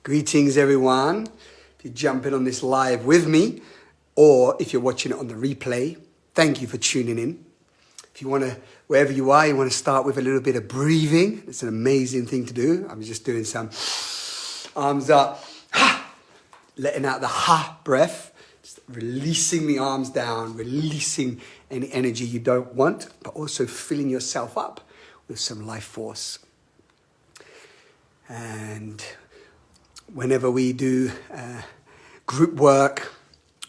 Greetings, everyone. If you're jumping on this live with me, or if you're watching it on the replay, thank you for tuning in. If you want to, wherever you are, you want to start with a little bit of breathing. It's an amazing thing to do. I'm just doing some arms up, letting out the ha breath, just releasing the arms down, releasing any energy you don't want, but also filling yourself up with some life force. And whenever we do group work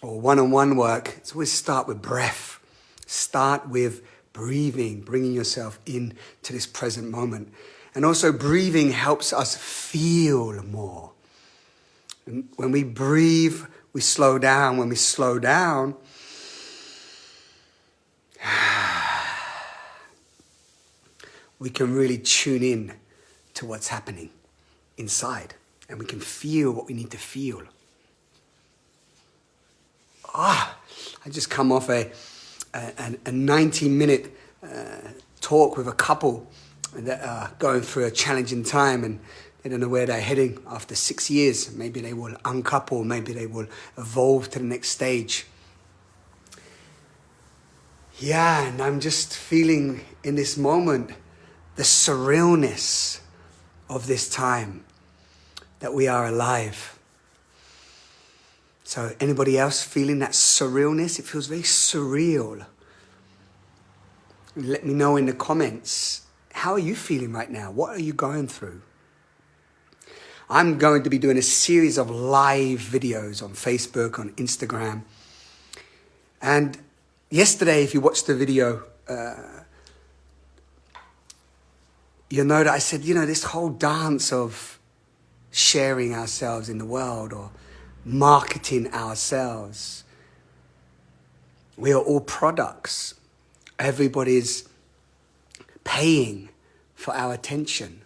or one-on-one work, it's always start with breath. Start with breathing, bringing yourself into this present moment. And also breathing helps us feel more. And when we breathe, we slow down. When we slow down, we can really tune in to what's happening inside. And we can feel what we need to feel. I just come off a 90-minute talk with a couple that are going through a challenging time, and they don't know where they're heading after 6 years. Maybe they will uncouple, maybe they will evolve to the next stage. Yeah, and I'm just feeling in this moment the surrealness of this time, that we are alive. So anybody else feeling that surrealness? It feels very surreal. Let me know in the comments, how are you feeling right now? What are you going through? I'm going to be doing a series of live videos on Facebook, on Instagram. And yesterday, if you watched the video, you'll know that I said, this whole dance of sharing ourselves in the world or marketing ourselves. We are all products. Everybody's paying for our attention.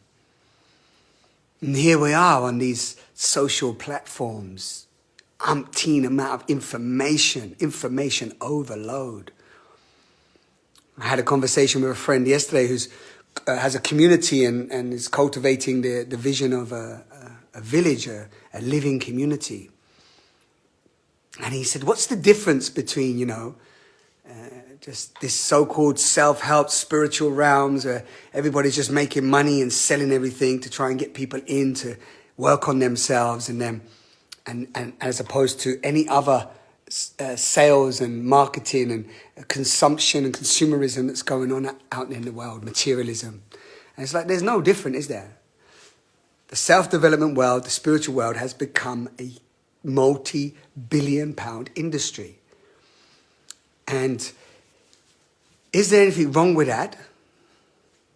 And here we are on these social platforms, umpteen amount of information overload. I had a conversation with a friend yesterday who's has a community and is cultivating the vision of a village, a living community. And he said, what's the difference between, just this so-called self-help spiritual realms where everybody's just making money and selling everything to try and get people in to work on themselves and as opposed to any other sales and marketing and consumption and consumerism that's going on out in the world, materialism. And it's like, there's no different, is there? The self-development world, the spiritual world has become a multi-billion-pound industry. And is there anything wrong with that?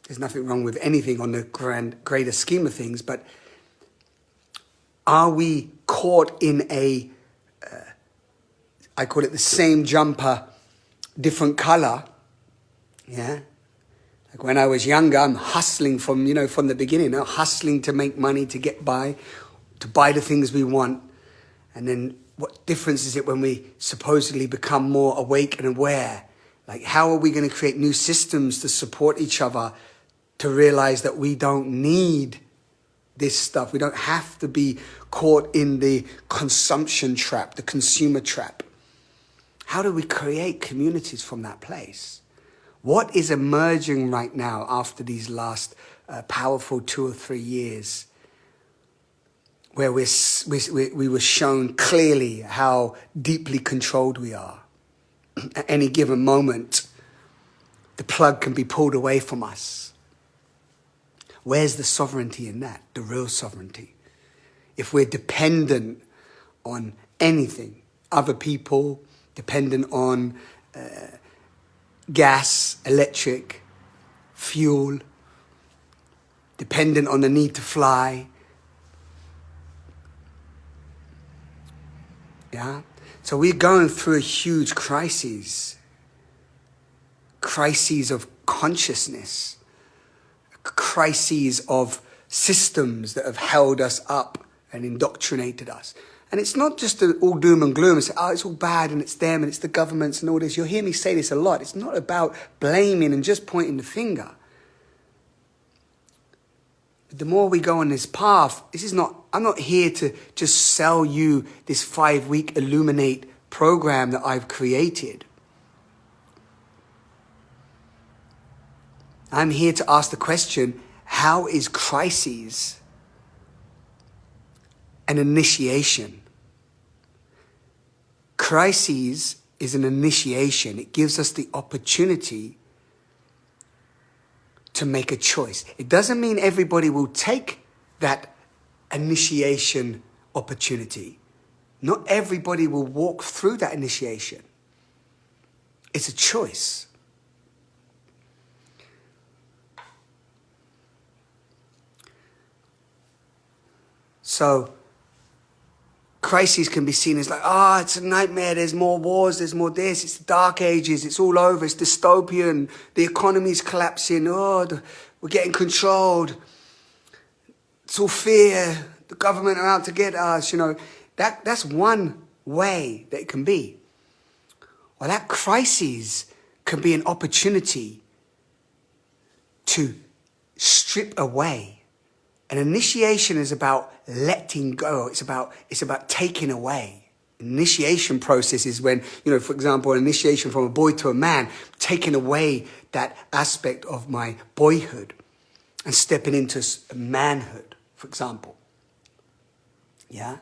There's nothing wrong with anything on the greater scheme of things, but are we caught in a I call it the same jumper, different color. Yeah. Like when I was younger, I'm hustling from the beginning. I'm hustling to make money, to get by, to buy the things we want. And then what difference is it when we supposedly become more awake and aware? Like, how are we going to create new systems to support each other, to realize that we don't need this stuff? We don't have to be caught in the consumption trap, the consumer trap. How do we create communities from that place? What is emerging right now after these last powerful 2 or 3 years, where we were shown clearly how deeply controlled we are? At any given moment, the plug can be pulled away from us. Where's the sovereignty in that? The real sovereignty. If we're dependent on anything, other people, dependent on gas, electric, fuel, dependent on the need to fly. Yeah? So we're going through a huge crisis of consciousness, crises of systems that have held us up and indoctrinated us. And it's not just all doom and gloom and say, it's all bad and it's them and it's the governments and all this. You'll hear me say this a lot. It's not about blaming and just pointing the finger. But the more we go on this path, I'm not here to just sell you this 5-week Illuminate program that I've created. I'm here to ask the question, how is crises an initiation? Crises is an initiation. It gives us the opportunity to make a choice. It doesn't mean everybody will take that initiation opportunity. Not everybody will walk through that initiation. It's a choice. So, crises can be seen as like, it's a nightmare, there's more wars, there's more this, it's the dark ages, it's all over, it's dystopian, the economy's collapsing, we're getting controlled, it's all fear, the government are out to get us, that's one way that it can be. Or that crisis can be an opportunity to strip away. An initiation is about letting go. It's about taking away. Initiation process is when, for example, an initiation from a boy to a man, taking away that aspect of my boyhood and stepping into manhood, for example. Yeah?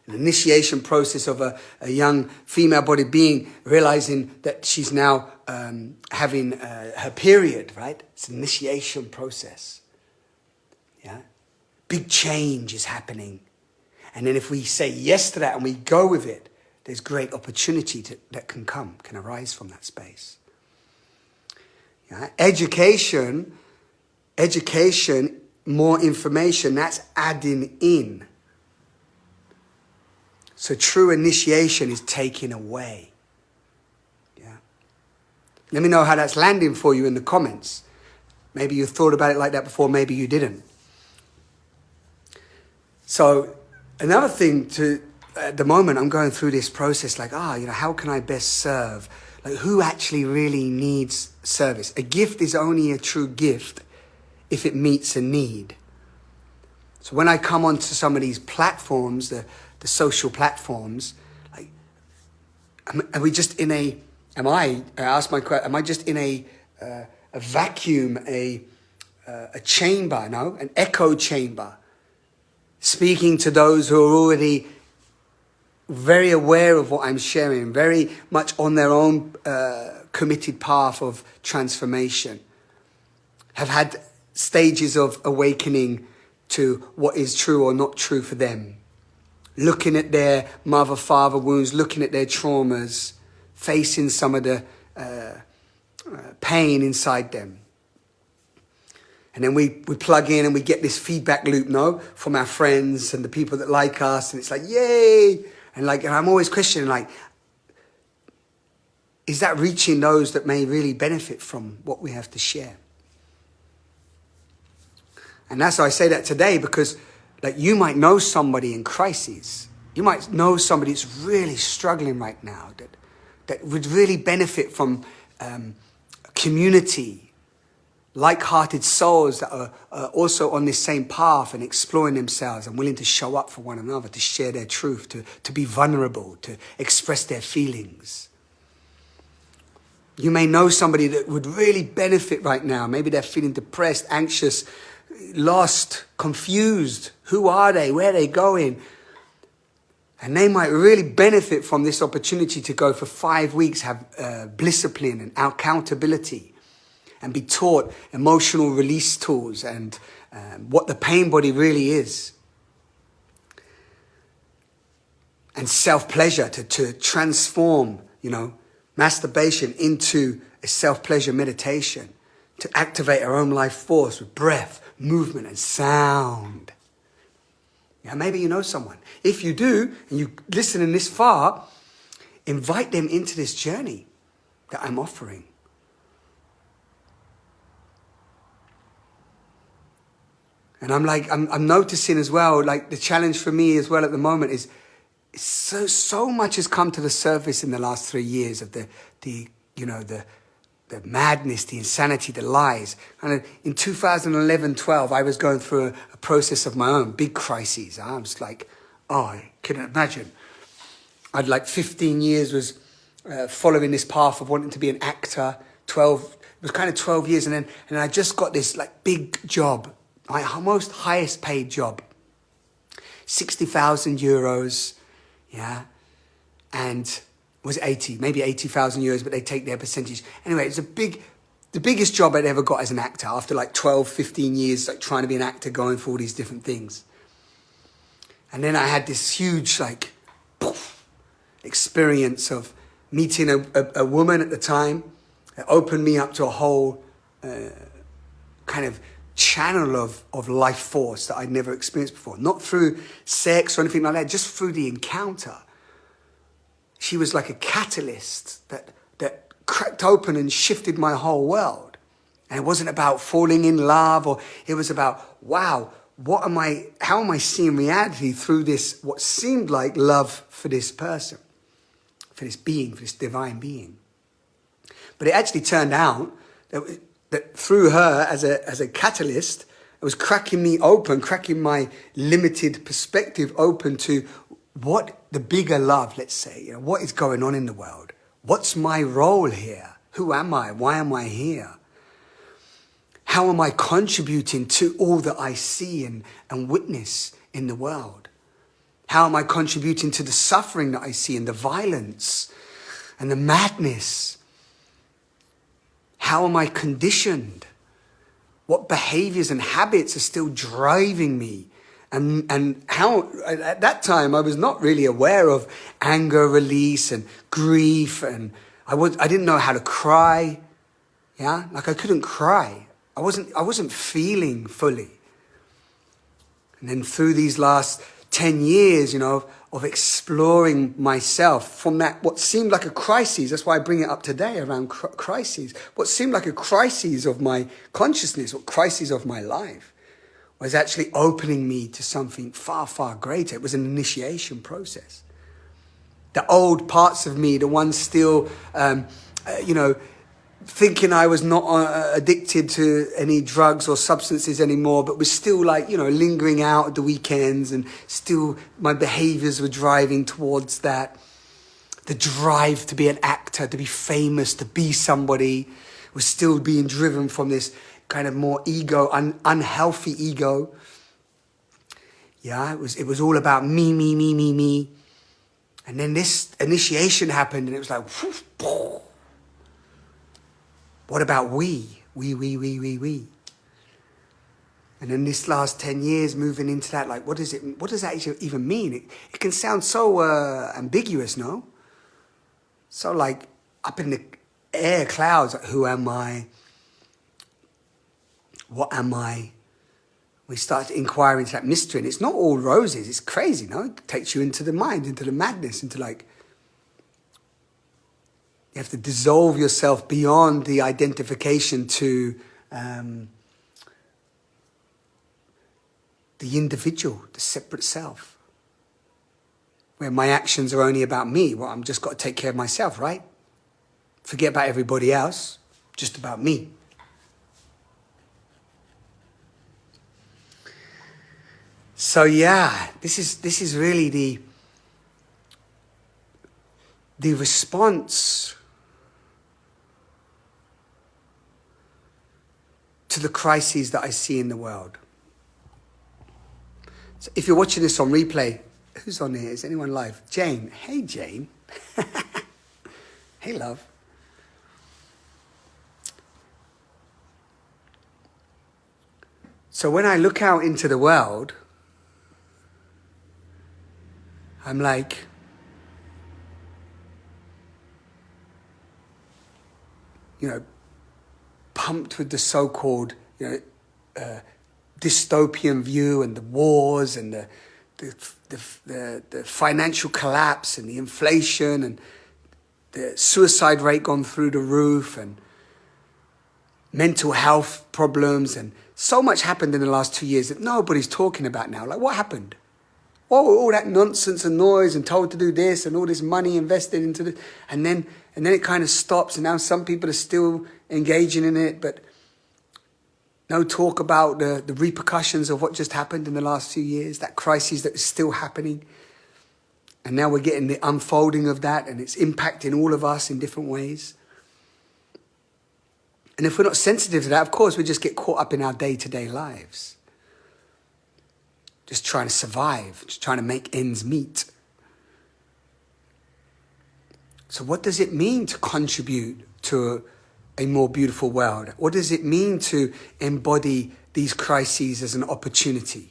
An initiation process of a young female-bodied being realizing that she's now having her period, right? It's an initiation process. Yeah? Big change is happening. And then if we say yes to that and we go with it, there's great opportunity that can arise from that space. Yeah? Education, more information, that's adding in. So true initiation is taking away. Yeah. Let me know how that's landing for you in the comments. Maybe you thought about it like that before, maybe you didn't. So another thing at the moment, I'm going through this process like, how can I best serve? Like, who actually really needs service? A gift is only a true gift if it meets a need. So when I come onto some of these platforms, the social platforms, like, am I just in a vacuum, a chamber, no? An echo chamber, speaking to those who are already very aware of what I'm sharing, very much on their own committed path of transformation, have had stages of awakening to what is true or not true for them, looking at their mother-father wounds, looking at their traumas, facing some of the pain inside them. And then we plug in and we get this feedback loop, from our friends and the people that like us. And it's like, yay! And I'm always questioning, is that reaching those that may really benefit from what we have to share? And that's why I say that today, because you might know somebody in crisis. You might know somebody that's really struggling right now, that would really benefit from community, like-hearted souls that are also on this same path and exploring themselves and willing to show up for one another, to share their truth, to be vulnerable, to express their feelings. You may know somebody that would really benefit right now. Maybe they're feeling depressed, anxious, lost, confused. Who are they? Where are they going? And they might really benefit from this opportunity to go for 5 weeks, have discipline and accountability, and be taught emotional release tools and what the pain body really is. And self-pleasure to transform, masturbation into a self-pleasure meditation, to activate our own life force with breath, movement, and sound. Yeah, maybe you know someone. If you do, and you listening this far, invite them into this journey that I'm offering. And I'm noticing as well, the challenge for me as well at the moment is so much has come to the surface in the last 3 years of the madness, the insanity, the lies. And in 2011-12, I was going through a process of my own, big crises. I was like, oh, I couldn't imagine. I'd like 15 years was following this path of wanting to be an actor. 12, it was kind of 12 years. And then I just got this like big job, my most highest paid job, 60,000 euros. Yeah. And was 80, maybe 80,000 euros, but they take their percentage. Anyway, it was the biggest job I'd ever got as an actor after like 12, 15 years, like trying to be an actor, going for all these different things. And then I had this huge like experience of meeting a woman at the time that opened me up to a whole kind of channel of life force that I'd never experienced before. Not through sex or anything like that, just through the encounter. She was like a catalyst that cracked open and shifted my whole world. And it wasn't about falling in love, or it was about, wow, how am I seeing reality through this, what seemed like love for this person, for this being, for this divine being. But it actually turned out that through her as a catalyst, it was cracking me open, cracking my limited perspective open to what the bigger love, let's say, what is going on in the world? What's my role here? Who am I? Why am I here? How am I contributing to all that I see and witness in the world? How am I contributing to the suffering that I see and the violence and the madness? How am I conditioned? What behaviors and habits are still driving me? And how, at that time, I was not really aware of anger release and grief. And I didn't know how to cry. Yeah, like I couldn't cry. I wasn't feeling fully. And then through these last 10 years, of exploring myself from that, what seemed like a crisis, that's why I bring it up today around crises, what seemed like a crisis of my consciousness, or crisis of my life, was actually opening me to something far, far greater. It was an initiation process. The old parts of me, the ones still, thinking I was not addicted to any drugs or substances anymore, but was still like, lingering out at the weekends, and still my behaviors were driving towards that. The drive to be an actor, to be famous, to be somebody, was still being driven from this kind of more ego, unhealthy ego. Yeah, it was all about me. And then this initiation happened, and it was like, what about we? We. And then this last 10 years moving into that, like, what does that even mean? It can sound so ambiguous, no? So like up in the air clouds, like, who am I? What am I? We start to inquire into that mystery, and it's not all roses. It's crazy, no? It takes you into the mind, into the madness, into like, you have to dissolve yourself beyond the identification to the individual, the separate self, where my actions are only about me. Well, I'm just got to take care of myself, right? Forget about everybody else, just about me. So yeah, this is really the response to the crises that I see in the world. So if you're watching this on replay, who's on here? Is anyone live? Jane. Hey, Jane. Hey, love. So when I look out into the world, I'm like, pumped with the so-called, dystopian view, and the wars, and the financial collapse, and the inflation, and the suicide rate gone through the roof, and mental health problems, and so much happened in the last 2 years that nobody's talking about now. Like, what happened? all that nonsense and noise and told to do this and all this money invested into this. And then it kind of stops. And now some people are still engaging in it, but no talk about the repercussions of what just happened in the last few years, that crisis that is still happening. And now we're getting the unfolding of that, and it's impacting all of us in different ways. And if we're not sensitive to that, of course, we just get caught up in our day-to-day lives. Just trying to survive, just trying to make ends meet. So what does it mean to contribute to a more beautiful world? What does it mean to embody these crises as an opportunity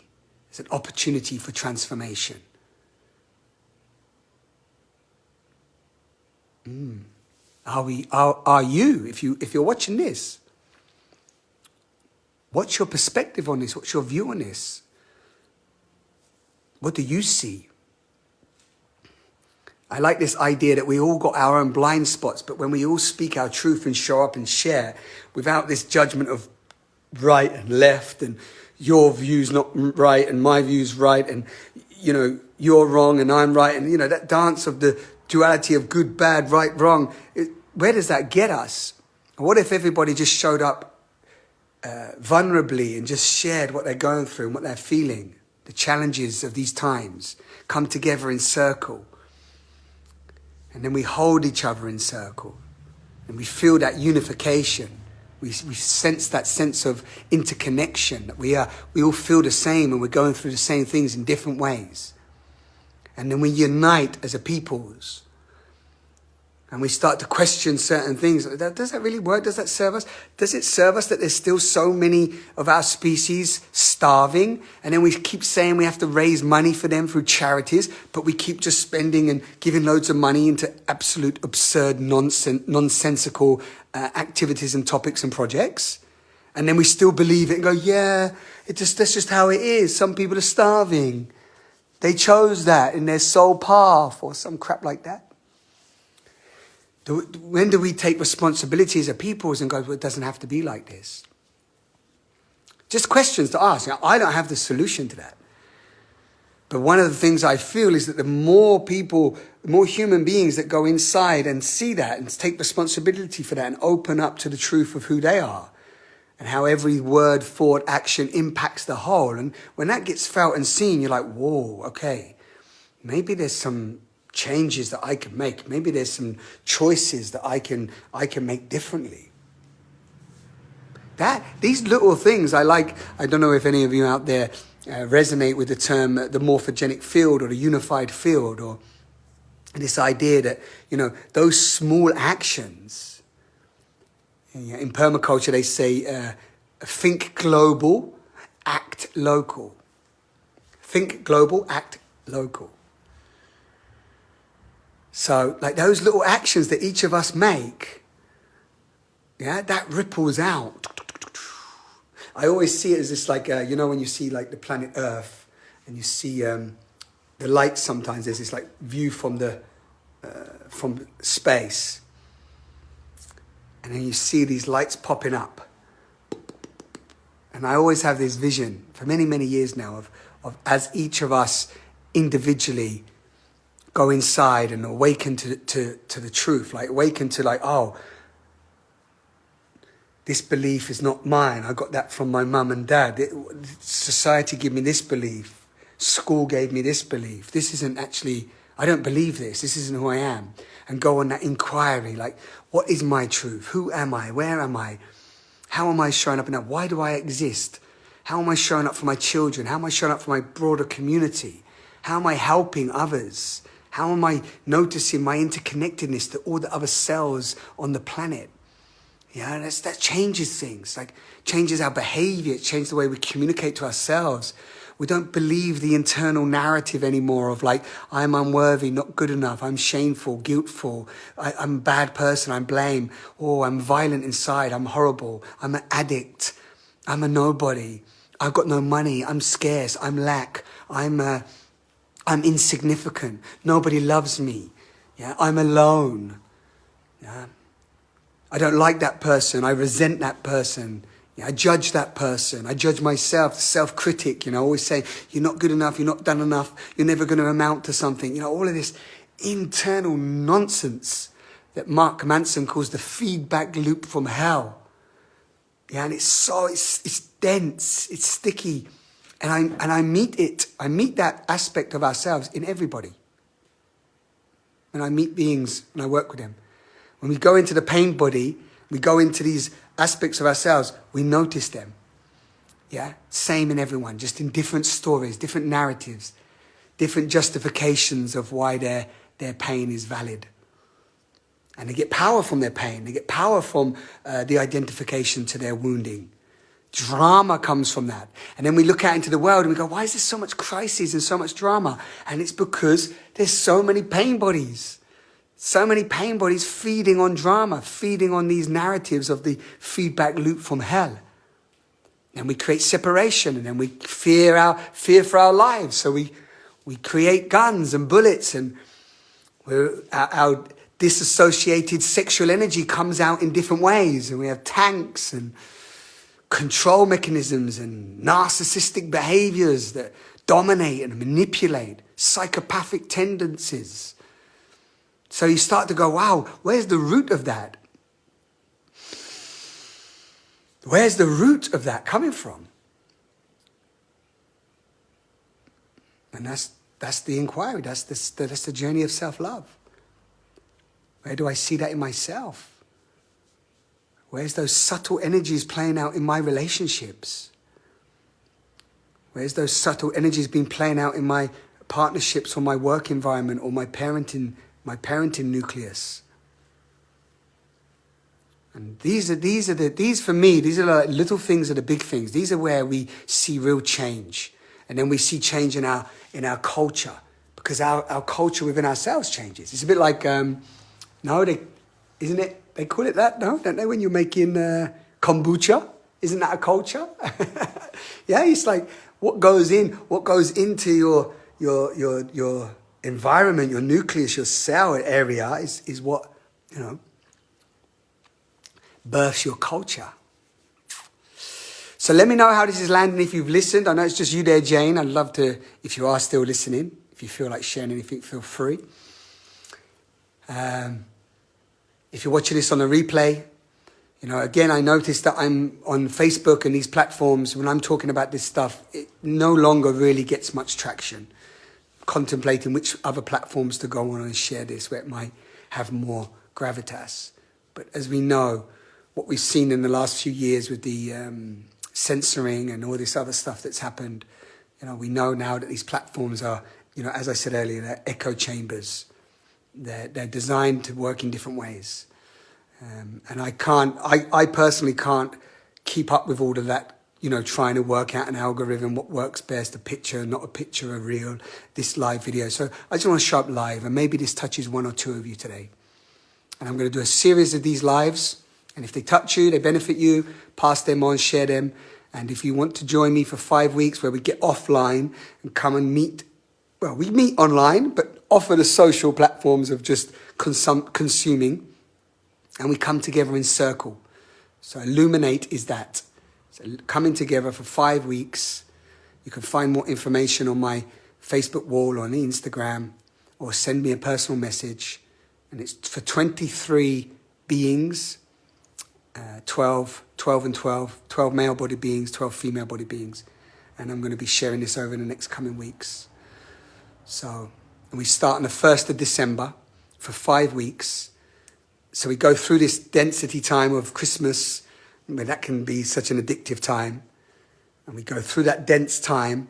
for transformation? Are you, if you're watching this, what's your perspective on this? What's your view on this? What do you see? I like this idea that we all got our own blind spots, but when we all speak our truth and show up and share without this judgment of right and left and your view's not right and my view's right and, you're wrong and I'm right. And, that dance of the duality of good, bad, right, wrong. Where does that get us? What if everybody just showed up vulnerably and just shared what they're going through and what they're feeling, the challenges of these times, come together in circle? And then we hold each other in circle. And we feel that unification. We sense that sense of interconnection. That we all feel the same and we're going through the same things in different ways. And then we unite as a peoples. And we start to question certain things. Does that really work? Does that serve us? Does it serve us that there's still so many of our species starving? And then we keep saying we have to raise money for them through charities, but we keep just spending and giving loads of money into absolute absurd, nonsensical activities and topics and projects. And then we still believe it and go, yeah, that's just how it is. Some people are starving. They chose that in their soul path or some crap like that. When do we take responsibility as a peoples and go, well, it doesn't have to be like this? Just questions to ask. I don't have the solution to that. But one of the things I feel is that the more people, the more human beings that go inside and see that and take responsibility for that and open up to the truth of who they are and how every word, thought, action impacts the whole. And when that gets felt and seen, you're like, whoa, okay, maybe there's some changes that I can make. Maybe there's some choices that I can make differently. These little things I like. I don't know if any of you out there resonate with the term the morphogenic field or the unified field, or this idea that, those small actions. In permaculture, they say, think global, act local. Think global, act local. So, like those little actions that each of us make, that ripples out. I always see it as this, like, when you see like the planet Earth, and you see the light. Sometimes there's this like view from space, and then you see these lights popping up. And I always have this vision for many, many years now of as each of us individually go inside and awaken to the truth, like awaken to like, oh, this belief is not mine. I got that from my mum and dad. Society gave me this belief. School gave me this belief. This isn't actually, I don't believe this. This isn't who I am. And go on that inquiry, like, what is my truth? Who am I? Where am I? How am I showing up now? Why do I exist? How am I showing up for my children? How am I showing up for my broader community? How am I helping others? How am I noticing my interconnectedness to all the other cells on the planet? Yeah, that changes things, like changes our behavior, it changes the way we communicate to ourselves. We don't believe the internal narrative anymore of like, I'm unworthy, not good enough, I'm shameful, guiltful, I'm a bad person, I'm blame, I'm violent inside, I'm horrible, I'm an addict, I'm a nobody, I've got no money, I'm scarce, I'm lack, I'm insignificant. Nobody loves me. Yeah, I'm alone. Yeah, I don't like that person. I resent that person. Yeah, I judge that person. I judge myself, the self-critic, always saying, you're not good enough, you're not done enough, you're never going to amount to something. All of this internal nonsense that Mark Manson calls the feedback loop from hell. Yeah, and it's dense, it's sticky. And I meet it. I meet that aspect of ourselves in everybody. When I meet beings and I work with them. When we go into the pain body, we go into these aspects of ourselves, we notice them. Yeah, same in everyone, just in different stories, different narratives, different justifications of why their pain is valid. And they get power from their pain. They get power from the identification to their wounding. Drama comes from that. And then we look out into the world and we go, why is there so much crisis and so much drama? And it's because there's so many pain bodies. So many pain bodies feeding on drama, feeding on these narratives of the feedback loop from hell. And we create separation, and then we fear for our lives. So we create guns and bullets, and our disassociated sexual energy comes out in different ways. And we have tanks and control mechanisms and narcissistic behaviors that dominate and manipulate, psychopathic tendencies. So you start to go, wow, where's the root of that? Where's the root of that coming from? And that's the inquiry. That's the journey of self-love. Where do I see that in myself? Where's those subtle energies playing out in my relationships? Where's those subtle energies being playing out in my partnerships or my work environment or my parenting nucleus? And these for me, these are like little things are the big things. These are where we see real change. And then we see change in our culture, because our culture within ourselves changes. It's a bit like, isn't it? They call it that, no? Don't they, when you're making kombucha? Isn't that a culture? Yeah, it's like what goes into your environment, your nucleus, your cell area is what, births your culture. So let me know how this is landing if you've listened. I know it's just you there, Jane. I'd love to, if you are still listening, if you feel like sharing anything, feel free. If you're watching this on a replay, again, I noticed that I'm on Facebook and these platforms, when I'm talking about this stuff, it no longer really gets much traction. Contemplating which other platforms to go on and share this, where it might have more gravitas. But as we know, what we've seen in the last few years with the censoring and all this other stuff that's happened, we know now that these platforms are, as I said earlier, they're echo chambers. They're designed to work in different ways. And I personally can't keep up with all of that, trying to work out an algorithm, what works best, a picture, not a picture, a reel, this live video. So I just want to show up live, and maybe this touches one or two of you today. And I'm going to do a series of these lives. And if they touch you, they benefit you, pass them on, share them. And if you want to join me for 5 weeks where we get offline and come and meet, well, we meet online, but offer the social platforms of just consuming. And we come together in circle. So Illuminate is that. So coming together for 5 weeks. You can find more information on my Facebook wall or on Instagram, or send me a personal message. And it's for 23 beings, 12 and 12 male body beings, 12 female body beings. And I'm going to be sharing this over the next coming weeks. So, and we start on the 1st of December for 5 weeks. So we go through this density time of Christmas, where that can be such an addictive time. And we go through that dense time.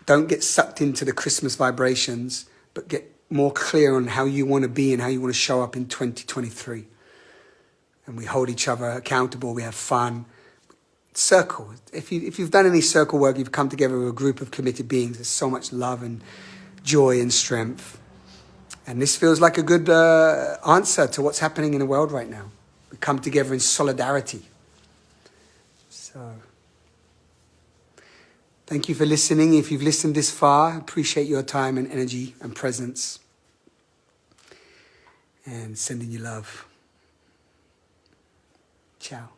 Don't get sucked into the Christmas vibrations, but get more clear on how you want to be and how you want to show up in 2023. And we hold each other accountable. We have fun. Circle. If you've done any circle work, you've come together with a group of committed beings. There's so much love and joy and strength. And this feels like a good answer to what's happening in the world right now. We come together in solidarity. So, thank you for listening. If you've listened this far, I appreciate your time and energy and presence. And sending you love. Ciao.